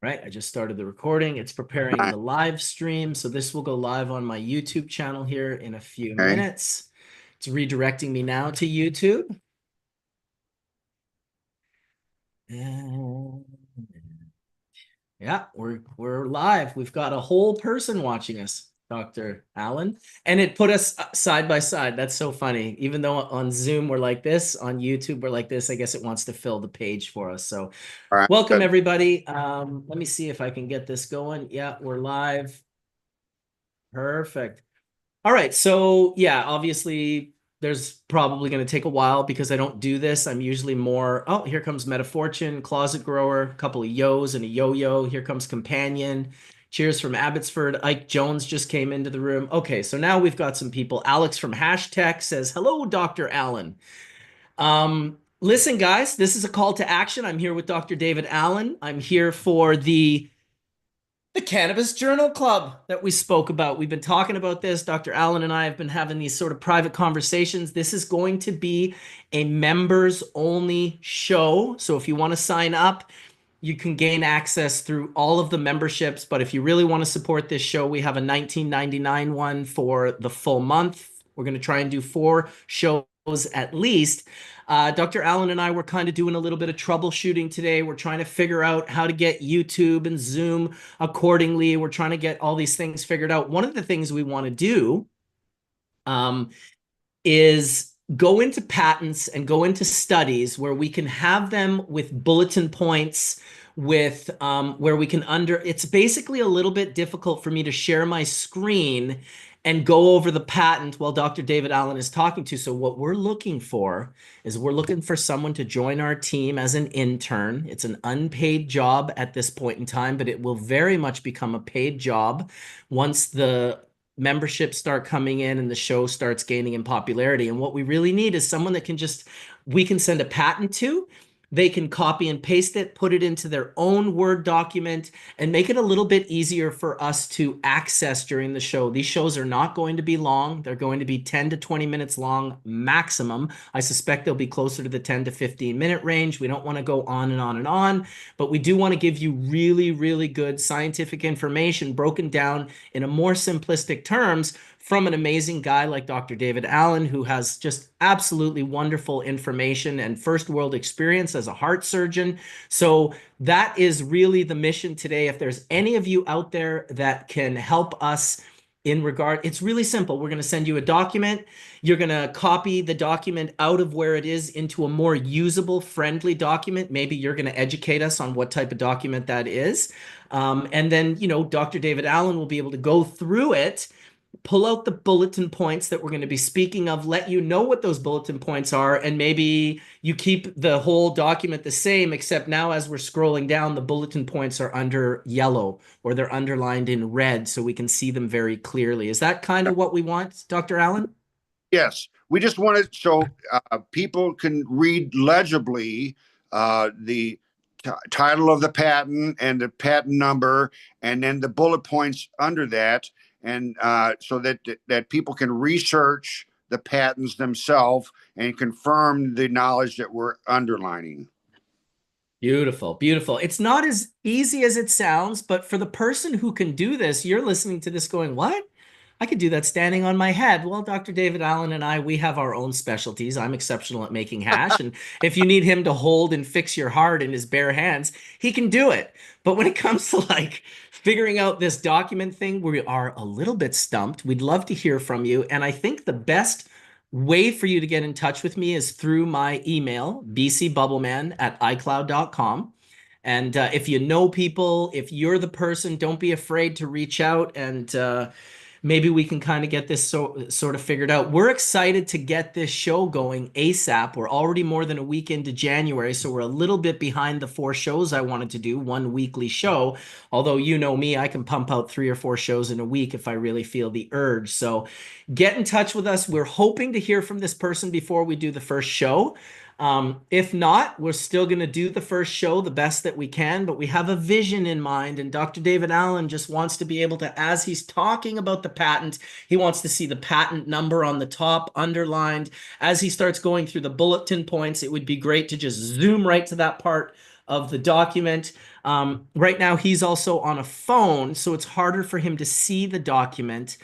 Right, I just started the recording. It's preparing Right. the live stream. So this will go live on my YouTube channel here in a few Okay. minutes. It's redirecting me now to YouTube. And yeah, we're live. We've got a whole person watching us, Dr. Allen. And it put us side by side. That's so funny. Even though on Zoom we're like this, on YouTube we're like this, I guess it wants to fill the page for us. So All right. welcome Good. everybody. Let me see if I can get this going. Yeah, we're live. Perfect. All right. So yeah, obviously there's probably going to take a while because I don't do this. I'm usually more, oh, here comes Metafortune, Closet Grower, a couple of yos and a yo-yo. Here comes Companion. Cheers from Abbotsford. Ike Jones just came into the room. Okay, so now we've got some people. Alex from Hashtag says, hello, Dr. Allen. Listen, guys, this is a call to action. I'm here with Dr. David Allen. I'm here for the Cannabis Journal Club that we spoke about. We've been talking about this. Dr. Allen and I have been having these sort of private conversations. This is going to be a members only show. So if you want to sign up, you can gain access through all of the memberships. But if you really want to support this show, we have a $19.99 one for the full month. We're going to try and do 4 shows at least. Dr. Allen and I were kind of doing a little bit of troubleshooting today. We're trying to figure out how to get YouTube and Zoom accordingly. We're trying to get all these things figured out. One of the things we want to do um, is go into patents and go into studies where we can have them with bulletin points with where we can it's basically a little bit difficult for me to share my screen and go over the patent while Dr. David Allen is talking to. So what we're looking for is we're looking for someone to join our team as an intern. It's an unpaid job at this point in time, but it will very much become a paid job once the memberships start coming in and the show starts gaining in popularity. And what we really need is someone that can just, we can send a patent to, they can copy and paste it, put it into their own Word document, and make it a little bit easier for us to access during the show. These shows are not going to be long. They're going to be 10 to 20 minutes long maximum. I suspect they'll be closer to the 10 to 15 minute range. We don't want to go on and on and on, but we do want to give you really, really good scientific information broken down in a more simplistic terms from an amazing guy like Dr. David Allen, who has just absolutely wonderful information and first world experience as a heart surgeon. So that is really the mission today. If there's any of you out there that can help us in regard, it's really simple. We're going to send you a document. You're going to copy the document out of where it is into a more usable, friendly document. Maybe you're going to educate us on what type of document that is. And then, Dr. David Allen will be able to go through it, pull out the bulletin points that we're going to be speaking of, let you know what those bulletin points are, and maybe you keep the whole document the same, except now as we're scrolling down, the bulletin points are under yellow or they're underlined in red so we can see them very clearly. Is that kind of what we want, Dr. Allen? Yes. We just want it so people can read legibly the title of the patent and the patent number, and then the bullet points under that, and so that people can research the patents themselves and confirm the knowledge that we're underlining. Beautiful, beautiful. It's not as easy as it sounds, but for the person who can do this, you're listening to this going, what? I could do that standing on my head. Well, Dr. David Allen and I, we have our own specialties. I'm exceptional at making hash. And if you need him to hold and fix your heart in his bare hands, he can do it. But when it comes to like figuring out this document thing, we are a little bit stumped. We'd love to hear from you. And I think the best way for you to get in touch with me is through my email, bcbubbleman@icloud.com. And if you know people, if you're the person, don't be afraid to reach out and maybe we can kind of get this sort of figured out. We're excited to get this show going ASAP. We're already more than a week into January, so we're a little bit behind the 4 shows I wanted to do, one weekly show. Although you know me, I can pump out 3 or 4 shows in a week if I really feel the urge. So get in touch with us. We're hoping to hear from this person before we do the first show. If not, we're still going to do the first show the best that we can, but we have a vision in mind. And Dr. David Allen just wants to be able to, as he's talking about the patent, he wants to see the patent number on the top underlined. As he starts going through the bulletin points, it would be great to just zoom right to that part of the document. Right now, he's also on a phone, so it's harder for him to see the document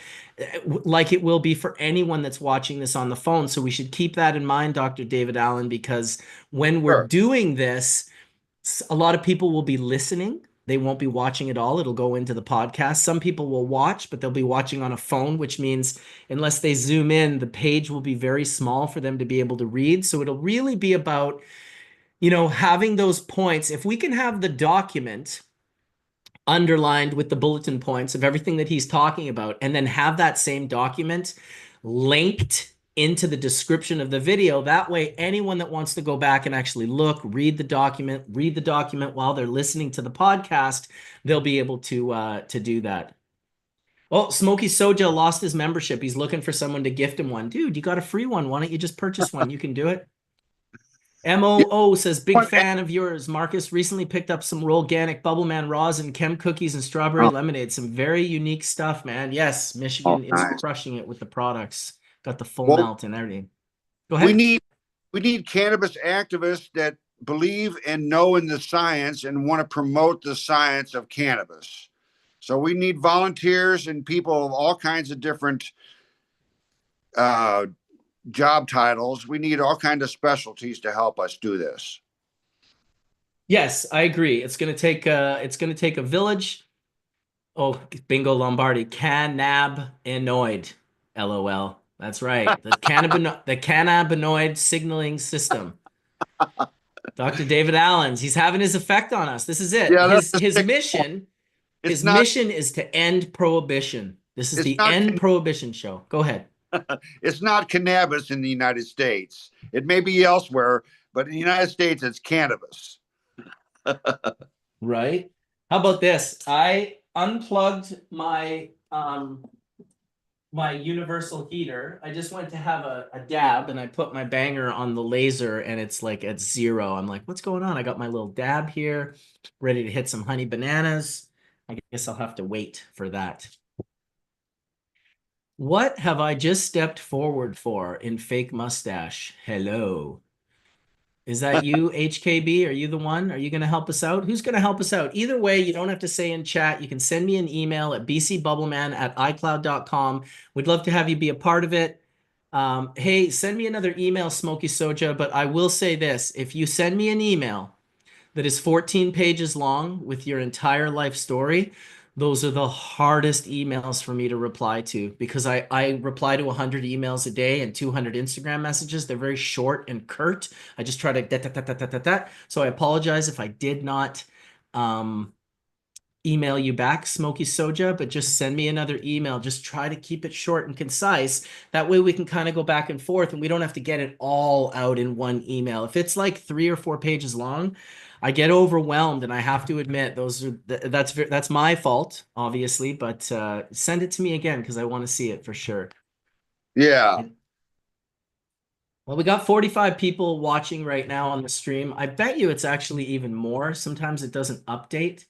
like it will be for anyone that's watching this on the phone. So we should keep that in mind, Dr. David Allen, because when we're Sure. doing this, a lot of people will be listening. They won't be watching at all. It'll go into the podcast. Some people will watch, but they'll be watching on a phone, which means unless they zoom in, the page will be very small for them to be able to read. So it'll really be about, having those points. If we can have the document underlined with the bulletin points of everything that he's talking about, and then have that same document linked into the description of the video. That way, anyone that wants to go back and actually look, read the document while they're listening to the podcast, they'll be able to do that. Well, Smokey Soja lost his membership. He's looking for someone to gift him one. Dude, you got a free one. Why don't you just purchase one? You can do it. Yeah. MOO says, big fan of yours. Marcus recently picked up some organic Bubbleman rosin, chem cookies, and strawberry Oh, lemonade. Some very unique stuff, man. Yes, oh, Michigan is nice. crushing it with the products. Got the full Well, melt and everything. Go we ahead. need we need cannabis activists that believe and know in the science and want to promote the science of cannabis. So we need volunteers and people of all kinds of different uh, job titles. We need all kinds of specialties to help us do this. Yes, I agree. It's gonna take a village. Oh, bingo Lombardi. Cannabinoid. LOL. That's right. The cannabinoid signaling system. Dr. David Allen's. He's having his effect on us. This is it. Yeah, that's His the his sick. mission, It's his not. mission is to end prohibition. This is It's the not. end prohibition show. Go ahead. It's not cannabis in the United States. It may be elsewhere, but in the United States, it's cannabis. Right. How about this? I unplugged my universal heater. I just went to have a dab and I put my banger on the laser and it's like at 0. I'm like, what's going on? I got my little dab here, ready to hit some honey bananas. I guess I'll have to wait for that. What have I just stepped forward for in fake mustache? Hello. Is that you, HKB? Are you the one? Are you going to help us out? Who's going to help us out? Either way, you don't have to say in chat. You can send me an email at bcbubbleman@icloud.com. We'd love to have you be a part of it. Hey, send me another email, Smoky Soja. But I will say this. If you send me an email that is 14 pages long with your entire life story, those are the hardest emails for me to reply to because I reply to 100 emails a day and 200 Instagram messages. They're very short and curt. I just try to that. So I apologize if I did not um, email you back, Smoky Soja, but just send me another email. Just try to keep it short and concise. That way we can kind of go back and forth and we don't have to get it all out in one email. If it's like 3 or 4 pages long, I get overwhelmed and I have to admit that's my fault, obviously, but send it to me again because I want to see it for sure. Yeah. Well, we got 45 people watching right now on the stream. I bet you it's actually even more. Sometimes it doesn't update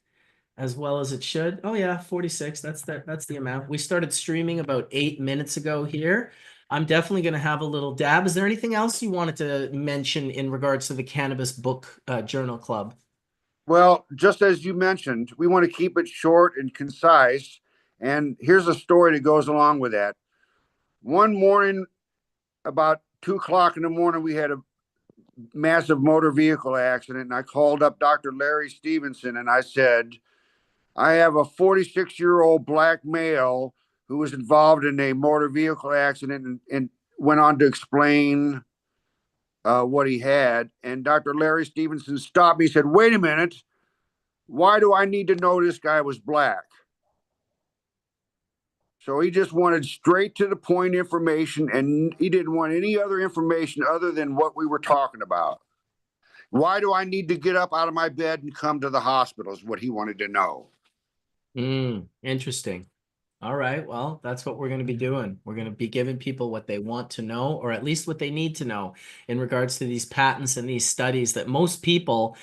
as well as it should. Oh yeah, 46. That's the amount. We started streaming about 8 minutes ago here. I'm definitely going to have a little dab. Is there anything else you wanted to mention in regards to the Cannabis Book Journal Club? Well, just as you mentioned, we want to keep it short and concise. And here's a story that goes along with that. One morning, about 2 o'clock in the morning, we had a massive motor vehicle accident. And I called up Dr. Larry Stevenson and I said, I have a 46-year-old black male who was involved in a motor vehicle accident and went on to explain what he had. And Dr. Larry Stevenson stopped me. He said, wait a minute. Why do I need to know this guy was black? So he just wanted straight to the point information and he didn't want any other information other than what we were talking about. Why do I need to get up out of my bed and come to the hospital is what he wanted to know. Interesting. All right. Well, that's what we're going to be doing. We're going to be giving people what they want to know, or at least what they need to know in regards to these patents and these studies that most people,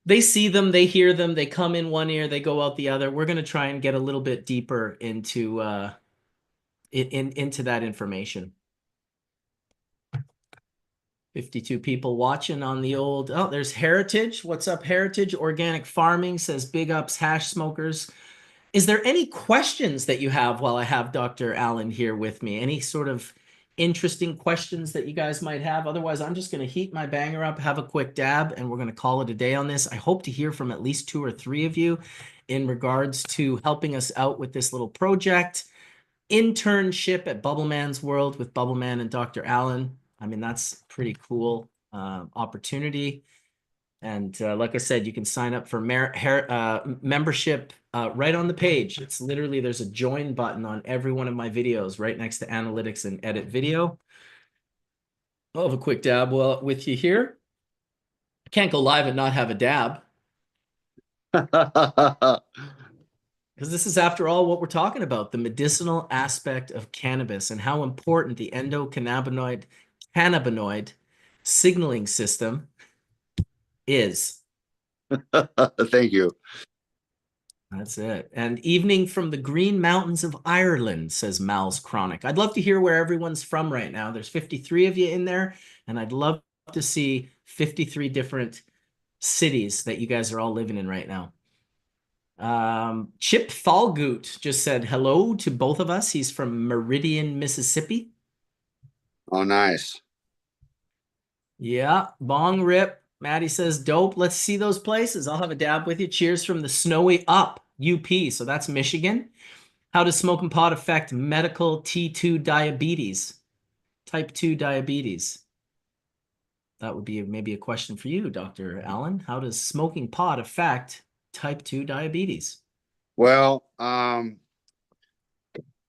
they see them, they hear them, they come in one ear, they go out the other. We're going to try and get a little bit deeper into into that information. 52 people watching on the old. Oh, there's Heritage. What's up, Heritage? Organic Farming says big ups, hash smokers. Is there any questions that you have while I have Dr. Allen here with me? Any sort of interesting questions that you guys might have? Otherwise, I'm just going to heat my banger up, have a quick dab, and we're going to call it a day on this. I hope to hear from at least 2 or 3 of you in regards to helping us out with this little project. Internship at Bubbleman's World with Bubbleman and Dr. Allen. I mean, that's pretty cool opportunity. And like I said, you can sign up for membership right on the page. It's literally, there's a join button on every one of my videos right next to analytics and edit video. I'll have a quick dab with you here. I can't go live and not have a dab because this is, after all, what we're talking about, the medicinal aspect of cannabis and how important the cannabinoid signaling system is. Thank you. That's it. And evening from the Green Mountains of Ireland, says Mal's Chronic. I'd love to hear where everyone's from right now. There's 53 of you in there, and I'd love to see 53 different cities that you guys are all living in right now. Chip Thalgoot just said hello to both of us. He's from Meridian, Mississippi. Oh, nice. Yeah, bong rip. Maddie says, dope. Let's see those places. I'll have a dab with you. Cheers from the snowy up UP. So that's Michigan. How does smoking pot affect medical T2 diabetes? Type 2 diabetes. That would be maybe a question for you, Dr. Allen. How does smoking pot affect type 2 diabetes? Well, I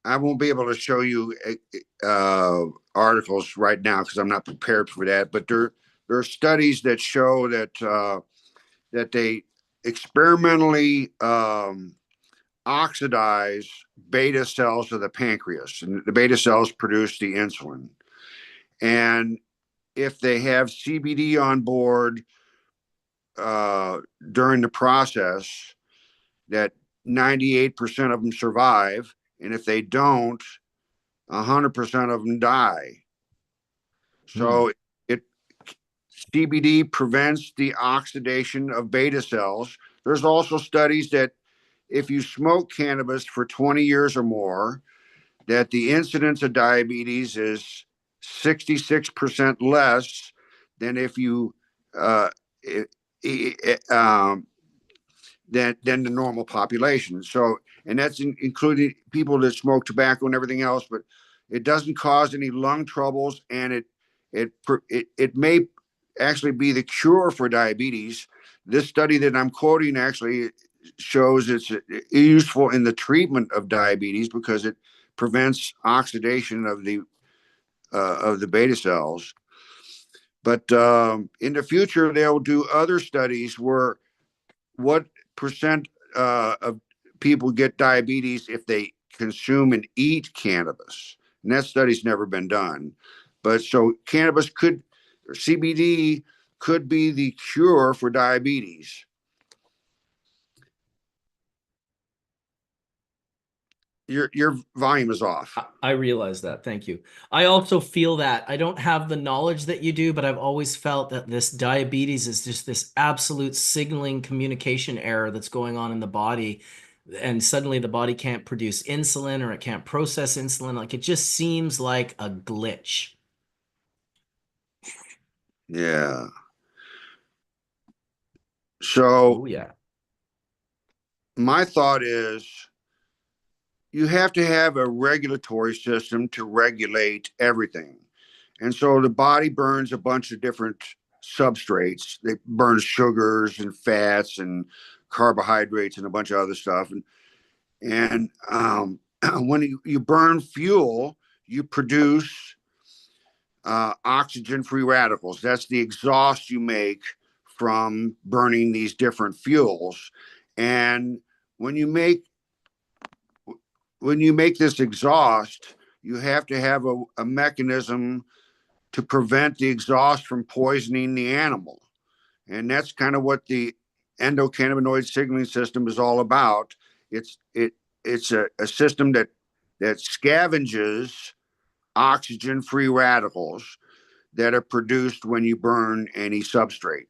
won't be able to show you articles right now because I'm not prepared for that. But there are studies that show that they experimentally oxidize beta cells of the pancreas, and the beta cells produce the insulin. And if they have CBD on board during the process, that 98% of them survive, and if they don't, 100% of them die. So it CBD prevents the oxidation of beta cells. There's also studies that if you smoke cannabis for 20 years or more, that the incidence of diabetes is 66% less than if you than the normal population. So, and that's including people that smoke tobacco and everything else, but it doesn't cause any lung troubles, and it may actually be the cure for diabetes. This study that I'm quoting actually shows it's useful in the treatment of diabetes because it prevents oxidation of the beta cells. But in the future, they'll do other studies where what percent of people get diabetes if they consume and eat cannabis, and that study's never been done. But so cannabis could, or CBD could be the cure for diabetes. Your volume is off. I realize that. Thank you. I also feel that I don't have the knowledge that you do, but I've always felt that this diabetes is just this absolute signaling communication error that's going on in the body. And suddenly the body can't produce insulin or it can't process insulin. Like it just seems like a glitch. Yeah. So Oh, yeah. my thought is you have to have a regulatory system to regulate everything. And so the body burns a bunch of different substrates. It burns sugars and fats and carbohydrates and a bunch of other stuff. And when you burn fuel, you produce oxygen free radicals. That's the exhaust you make from burning these different fuels. And when you make this exhaust, you have to have a mechanism to prevent the exhaust from poisoning the animal. And that's kind of what the endocannabinoid signaling system is all about. It's a system that scavenges oxygen free radicals that are produced when you burn any substrate.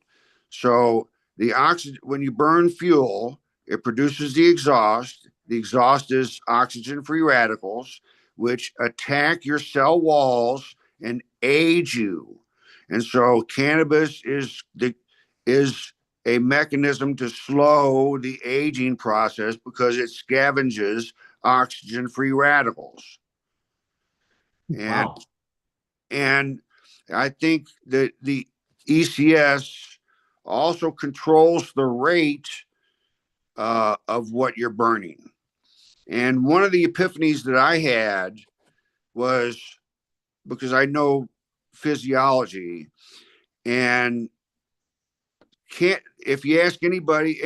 So the oxygen, when you burn fuel, it produces the exhaust. The exhaust is oxygen-free radicals, which attack your cell walls and age you. And so cannabis is a mechanism to slow the aging process because it scavenges oxygen-free radicals. And Wow. and I think that the ECS also controls the rate of what you're burning. And one of the epiphanies that I had was because I know physiology, and can't if you ask anybody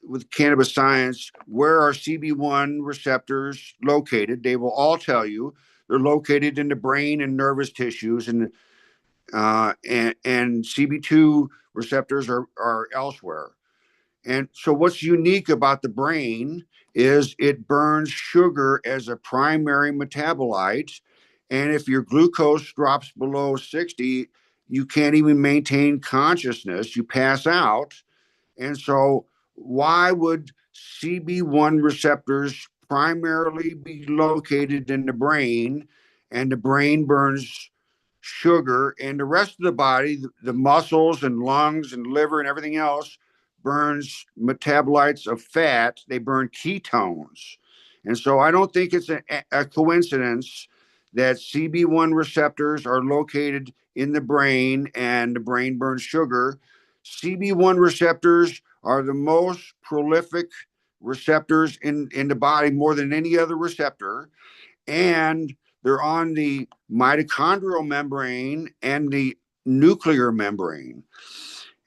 with cannabis science, where are CB1 receptors located, they will all tell you they're located in the brain and nervous tissues, and CB2 receptors are elsewhere. And so what's unique about the brain is it burns sugar as a primary metabolite. And if your glucose drops below 60, you can't even maintain consciousness. You pass out. And so, why would CB1 receptors primarily be located in the brain, and the brain burns sugar, and the rest of the body, the muscles and lungs and liver and everything else, burns metabolites of fat? They burn ketones. And so, I don't think it's a coincidence that CB1 receptors are located in the brain and the brain burns sugar. CB1 receptors are the most prolific receptors in the body, more than any other receptor. And they're on the mitochondrial membrane and the nuclear membrane.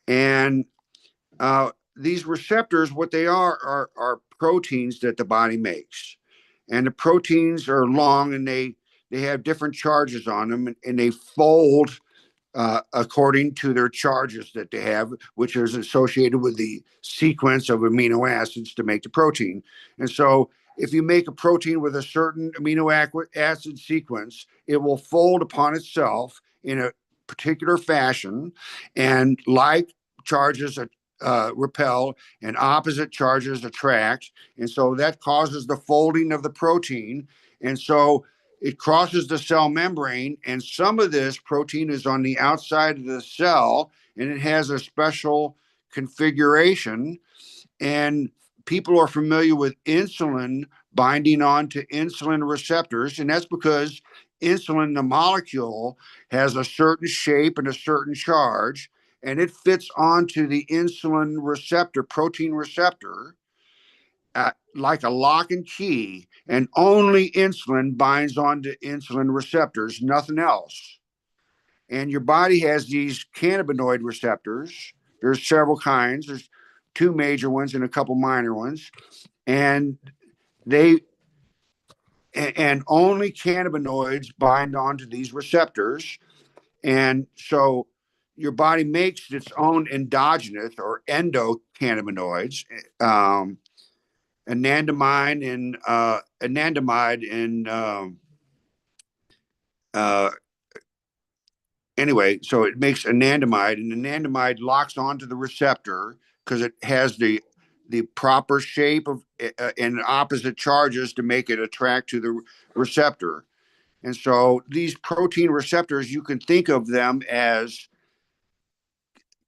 And these receptors, what they are proteins that the body makes. And the proteins are long, and they have different charges on them, and they fold according to their charges that they have, which is associated with the sequence of amino acids to make the protein. And so, if you make a protein with a certain amino acid sequence, it will fold upon itself in a particular fashion, and like charges repel and opposite charges attract. And so that causes the folding of the protein. And so it crosses the cell membrane, and some of this protein is on the outside of the cell, and it has a special configuration. And people are familiar with insulin binding onto insulin receptors, and that's because insulin, the molecule, has a certain shape and a certain charge, and it fits onto the insulin receptor, protein receptor, like a lock and key, and only insulin binds onto insulin receptors, nothing else. And your body has these cannabinoid receptors. There's several kinds. There's two major ones and a couple minor ones, and they and only cannabinoids bind onto these receptors. And so your body makes its own endogenous or endocannabinoids. Anandamide and uh, anyway, so it makes anandamide, and anandamide locks onto the receptor because it has the proper shape of and opposite charges to make it attract to the receptor. And so these protein receptors, you can think of them as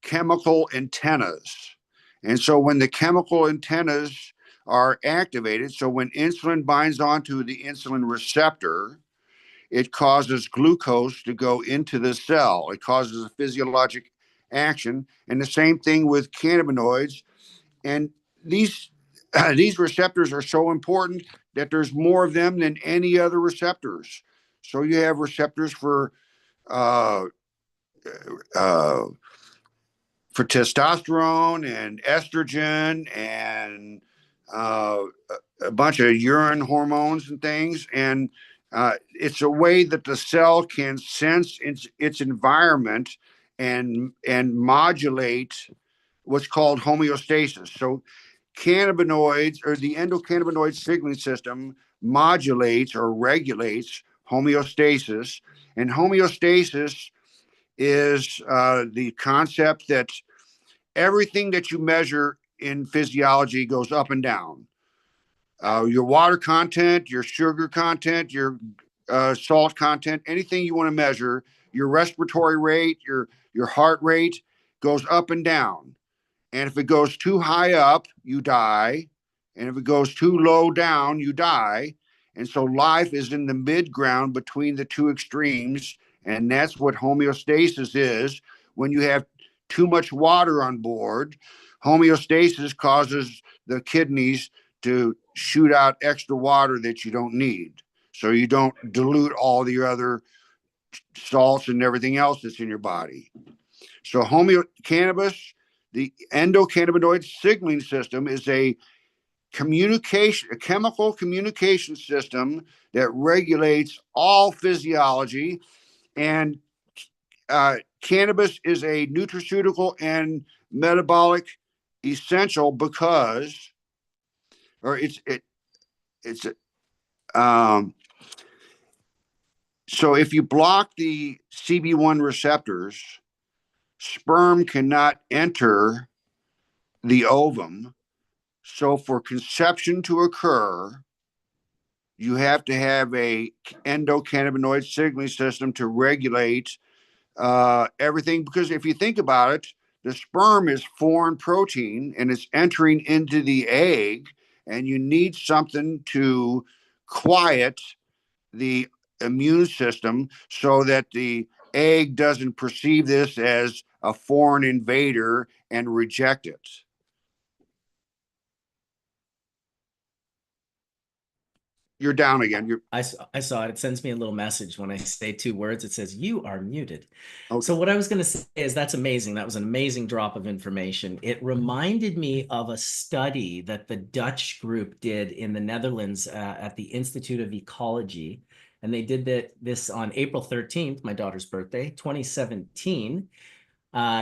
chemical antennas. And so when the chemical antennas are activated, so when insulin binds onto the insulin receptor, it causes glucose to go into the cell. It causes a physiologic action. And the same thing with cannabinoids. And these these receptors are so important that there's more of them than any other receptors. So you have receptors uh, uh, for testosterone and estrogen and uh, a bunch of urine hormones and things. And it's a way that the cell can sense its environment and modulate what's called homeostasis. So cannabinoids, or the endocannabinoid signaling system, modulates or regulates homeostasis. And homeostasis is the concept that everything that you measure in physiology goes up and down. Your water content, your sugar content, your salt content, anything you want to measure, your respiratory rate, your heart rate goes up and down. And if it goes too high up, you die. And if it goes too low down, you die. And so life is in the mid ground between the two extremes. And that's what homeostasis is. When you have too much water on board, homeostasis causes the kidneys to shoot out extra water that you don't need. So you don't dilute all the other salts and everything else that's in your body. So cannabis, the endocannabinoid signaling system, is a chemical communication system that regulates all physiology. And cannabis is a nutraceutical and metabolic essential because, or it's so if you block the CB1 receptors, sperm cannot enter the ovum. So for conception to occur, you have to have a endocannabinoid signaling system to regulate everything. Because if you think about it, the sperm is foreign protein and it's entering into the egg, and you need something to quiet the immune system so that the egg doesn't perceive this as a foreign invader and reject it. You're down again. I saw it. It sends me a little message when I say two words. It says, "You are muted." Okay. So what I was going to say is that's amazing. That was an amazing drop of information. It reminded me of a study that the Dutch group did in the Netherlands at the Institute of Ecology. And they did this on April 13th, my daughter's birthday, 2017.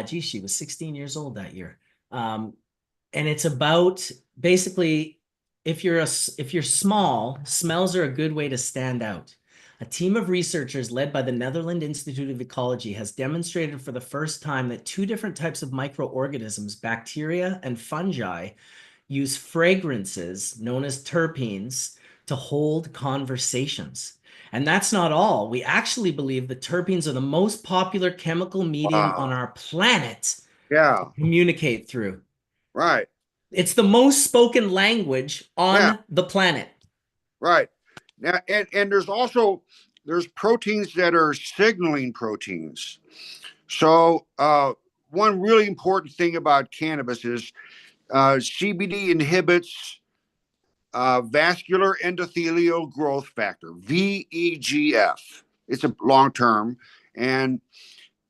Geez, she was 16 years old that year. And it's about basically if you're small, smells are a good way to stand out. A team of researchers led by the Netherlands Institute of Ecology has demonstrated for the first time that two different types of microorganisms, bacteria and fungi, use fragrances known as terpenes to hold conversations. And that's not all. We actually believe that terpenes are the most popular chemical medium on Wow. our planet to Yeah. communicate through. Right. It's the most spoken language Yeah. on the planet. Right. Now, and there's proteins that are signaling proteins. So one really important thing about cannabis is CBD inhibits vascular endothelial growth factor, VEGF. It's a long term. And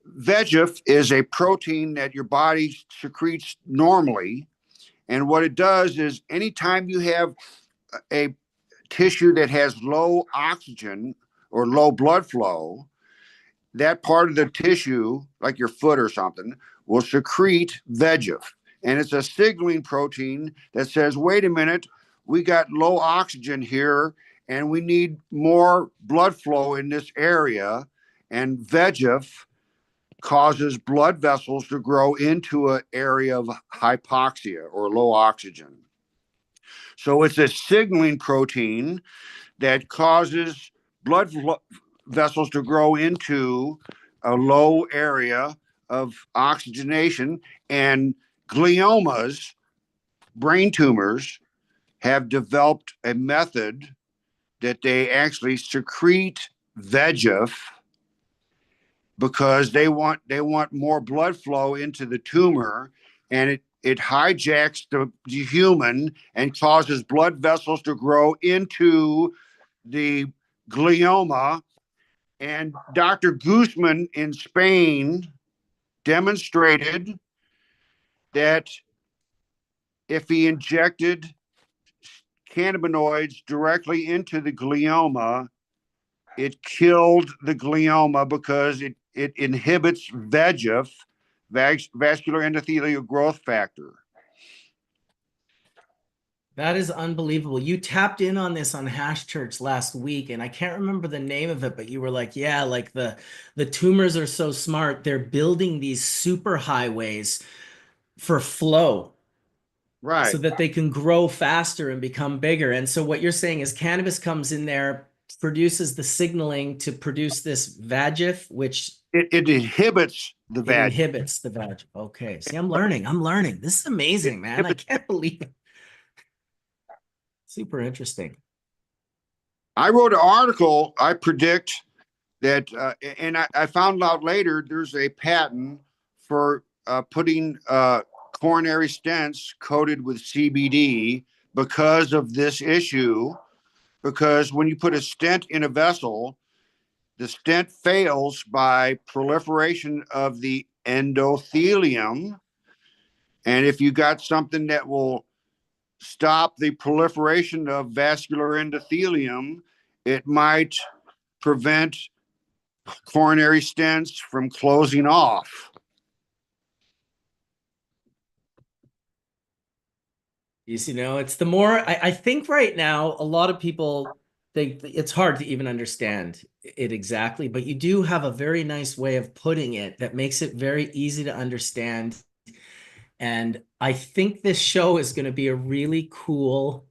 VEGF is a protein that your body secretes normally. And what it does is anytime you have a tissue that has low oxygen or low blood flow, that part of the tissue, like your foot or something, will secrete VEGF. And it's a signaling protein that says, wait a minute, we got low oxygen here and we need more blood flow in this area. And VEGF causes blood vessels to grow into an area of hypoxia or low oxygen. So it's a signaling protein that causes blood vessels to grow into a low area of oxygenation. And gliomas, brain tumors, have developed a method that they actually secrete VEGF because they want more blood flow into the tumor, and it hijacks the human and causes blood vessels to grow into the glioma. And Dr. Guzman in Spain demonstrated that if he injected cannabinoids directly into the glioma, it killed the glioma because it inhibits VEGF, vascular endothelial growth factor. That is unbelievable. You tapped in on this on Hash Church last week, and I can't remember the name of it, but you were like, yeah, like the tumors are so smart. They're building these super highways for flow so Right. that they can grow faster and become bigger. And so what you're saying is cannabis comes in there, produces the signaling to produce this VAGF, which It inhibits the it vag. inhibits the VAGF. Okay. See, I'm learning. I'm learning. This is It amazing, man. I inhibits. can't believe it. Super interesting. I wrote an article. I predict that, and I found out later there's a patent for putting coronary stents coated with CBD because of this issue. Because when you put a stent in a vessel, the stent fails by proliferation of the endothelium. And if you got something that will stop the proliferation of vascular endothelium, it might prevent coronary stents from closing off. You know, it's the more I think right now, a lot of people think it's hard to even understand it exactly, but you do have a very nice way of putting it that makes it very easy to understand. And I think this show is going to be a really cool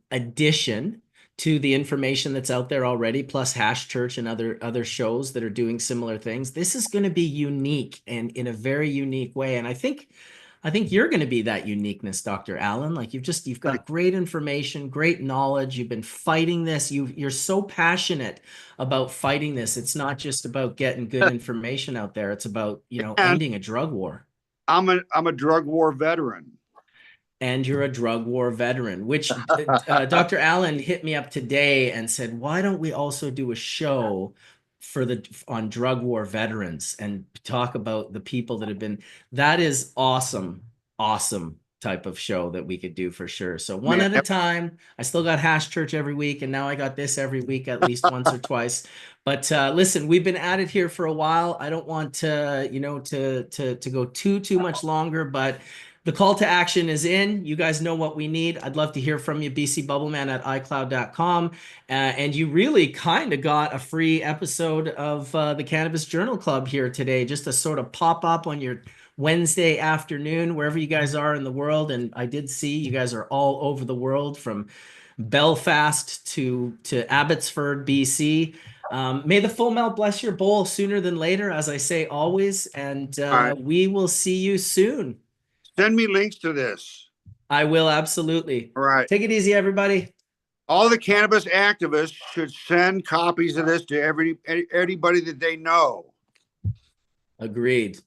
addition to the information that's out there already, plus Hash Church and other shows that are doing similar things. This is going to be unique and in a very unique way. And I think you're going to be that uniqueness, Dr. Allen. Like you've got great information, great knowledge. You've been fighting this. You're so passionate about fighting this. It's not just about getting good information out there. It's about, And ending a drug war. I'm a drug war veteran. And you're a drug war veteran, which Dr. Allen hit me up today and said, why don't we also do a show on drug war veterans and talk about the people that have been, that is awesome, awesome type of show that we could do for sure. So one Man, at a time. I still got Hash Church every week, and now I got this every week, at least once or twice. But listen, we've been at it here for a while. I don't want to, to go too much longer, but the call to action is in. You guys know what we need. I'd love to hear from you, bcbubbleman at icloud.com. And you really kind of got a free episode of the Cannabis Journal Club here today, just to sort of pop up on your Wednesday afternoon, wherever you guys are in the world. And I did see you guys are all over the world, from Belfast to Abbotsford, BC. May the full melt bless your bowl sooner than later, as I say always. And all right. we will see you soon. Send me links to this. I will absolutely. All right. Take it easy, everybody. All the cannabis activists should send copies of this to anybody that they know. Agreed.